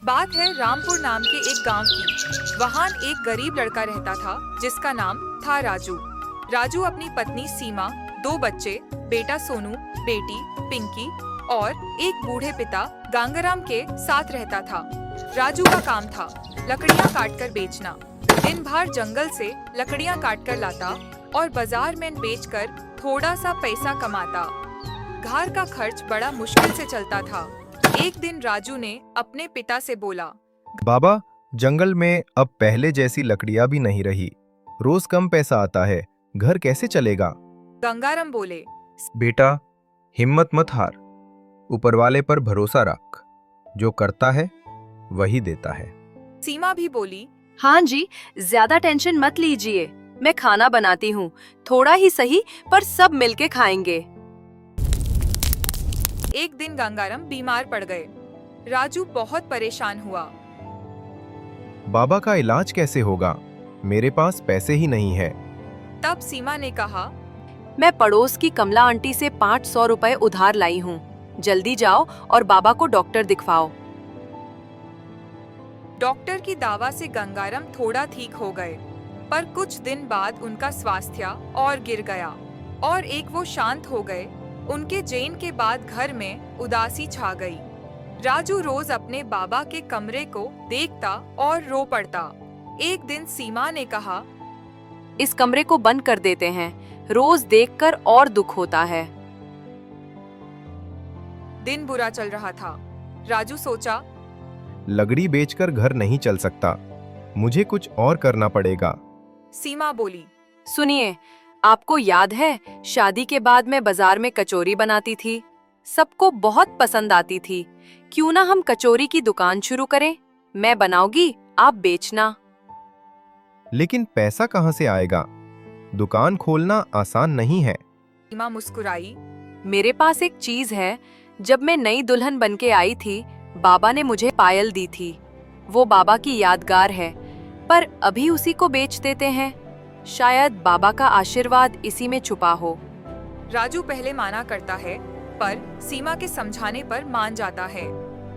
बात है रामपुर नाम के एक गांव की। वहाँ एक गरीब लड़का रहता था जिसका नाम था राजू। राजू अपनी पत्नी सीमा, 2 बच्चे, बेटा सोनू, बेटी पिंकी और एक बूढ़े पिता गंगाराम के साथ रहता था। राजू का काम था लकड़ियाँ काटकर बेचना। दिन भर जंगल से लकड़ियाँ काटकर लाता और बाजार में बेचकर थोड़ा सा पैसा कमाता। घर का खर्च बड़ा मुश्किल से चलता था। एक दिन राजू ने अपने पिता से बोला, बाबा, जंगल में अब पहले जैसी लकड़ियां भी नहीं रही। रोज कम पैसा आता है, घर कैसे चलेगा? गंगाराम बोले, बेटा, हिम्मत मत हार। ऊपर वाले पर भरोसा रख। जो करता है वही देता है। सीमा भी बोली, हाँ जी, ज्यादा टेंशन मत लीजिए। मैं खाना बनाती हूँ, थोड़ा ही सही पर सब मिलके खाएंगे। एक दिन गंगाराम बीमार पड़ गए। राजू बहुत परेशान हुआ। बाबा का इलाज कैसे होगा? मेरे पास पैसे ही नहीं है। तब सीमा ने कहा, मैं पड़ोस की कमला आंटी से 500 रुपए उधार लाई हूँ। जल्दी जाओ और बाबा को डॉक्टर दिखवाओ। डॉक्टर की दवा से गंगाराम थोड़ा ठीक हो गए, पर कुछ दिन बाद उनका स्वास्थ्य और गिर गया और एक वो शांत हो गए। उनके जैन के बाद घर में उदासी छा गई। राजू रोज अपने बाबा के कमरे को देखता और रो पड़ता। एक दिन सीमा ने कहा, इस कमरे को बंद कर देते हैं, रोज देखकर और दुख होता है। दिन बुरा चल रहा था। राजू सोचा, लकड़ी बेचकर घर नहीं चल सकता, मुझे कुछ और करना पड़ेगा। सीमा बोली, सुनिए, आपको याद है शादी के बाद मैं बाजार में कचौरी बनाती थी, सबको बहुत पसंद आती थी। क्यों ना हम कचौरी की दुकान शुरू करें? मैं बनाऊंगी, आप बेचना। लेकिन पैसा कहाँ से आएगा? दुकान खोलना आसान नहीं है। सीमा मुस्कुराई, मेरे पास एक चीज है। जब मैं नई दुल्हन बनके आई थी, बाबा ने मुझे पायल दी थी। वो बाबा की यादगार है, पर अभी उसी को बेच देते हैं। शायद बाबा का आशीर्वाद इसी में छुपा हो। राजू पहले माना करता है, पर सीमा के समझाने पर मान जाता है।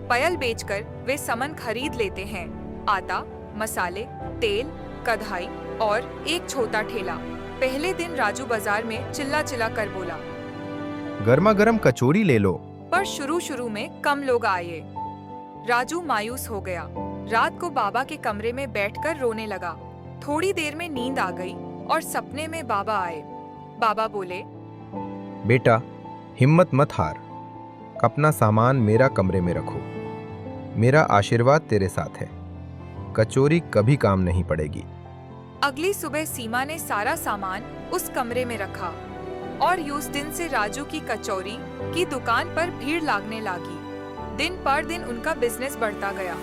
पायल बेचकर वे सामान खरीद लेते हैं, आटा, मसाले, तेल, कढ़ाई और एक छोटा ठेला। पहले दिन राजू बाजार में चिल्ला चिल्ला कर बोला, गर्मा गर्म कचौरी ले लो। पर शुरू में कम लोग आए। राजू मायूस हो गया। रात को बाबा के कमरे में बैठकर रोने लगा। थोड़ी देर में नींद आ गई और सपने में बाबा आए। बाबा बोले, बेटा, हिम्मत मत हार। अपना सामान मेरा कमरे में रखो। मेरा आशीर्वाद तेरे साथ है। कचौरी कभी काम नहीं पड़ेगी। अगली सुबह सीमा ने सारा सामान उस कमरे में रखा और उस दिन से राजू की कचौरी की दुकान पर भीड़ लगने लगी। दिन पर दिन उनका बिजनेस बढ़ता गया।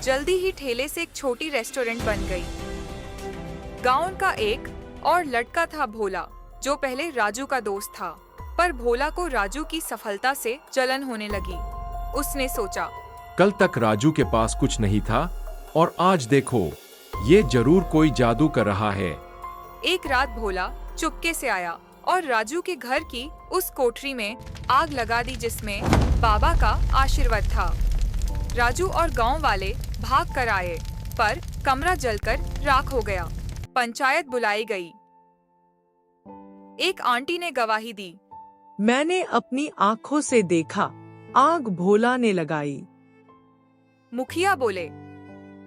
जल्दी ही ठेले से एक छोटी रेस्टोरेंट बन गई। गांव का एक और लड़का था भोला, जो पहले राजू का दोस्त था, पर भोला को राजू की सफलता से जलन होने लगी। उसने सोचा, कल तक राजू के पास कुछ नहीं था और आज देखो, ये जरूर कोई जादू कर रहा है। एक रात भोला चुपके से आया और राजू के घर की उस कोठरी में आग लगा दी जिसमें बाबा का आशीर्वाद था। राजू और गांव वाले भाग कर आए, पर कमरा जलकर राख हो गया। पंचायत बुलाई गई। एक आंटी ने गवाही दी, मैंने अपनी आंखों से देखा, आग भोला ने लगाई। मुखिया बोले,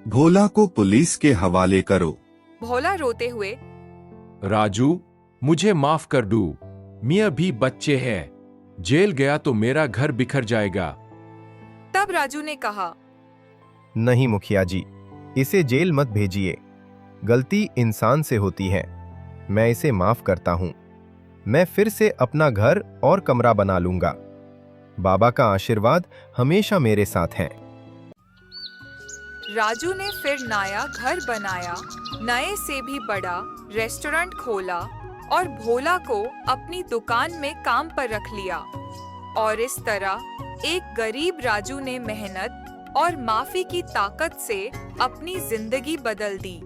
भोला को पुलिस के हवाले करो। भोला रोते हुए, राजू, मुझे माफ कर दो, मैं अभी बच्चे हैं, जेल गया तो मेरा घर बिखर जाएगा। तब राजू ने कहा, नहीं मुखिया जी, इसे जेल मत भेजिए। गलती इंसान से होती है। मैं इसे माफ करता हूँ। मैं फिर से अपना घर और कमरा बना लूंगा। बाबा का आशीर्वाद हमेशा मेरे साथ है। राजू ने फिर नया घर बनाया, नए से भी बड़ा रेस्टोरेंट खोला और भोला को अपनी दुकान में काम पर रख लिया। और इस तरह एक गरीब राजू ने मेहनत और माफी की ताकत से अपनी जिंदगी बदल दी।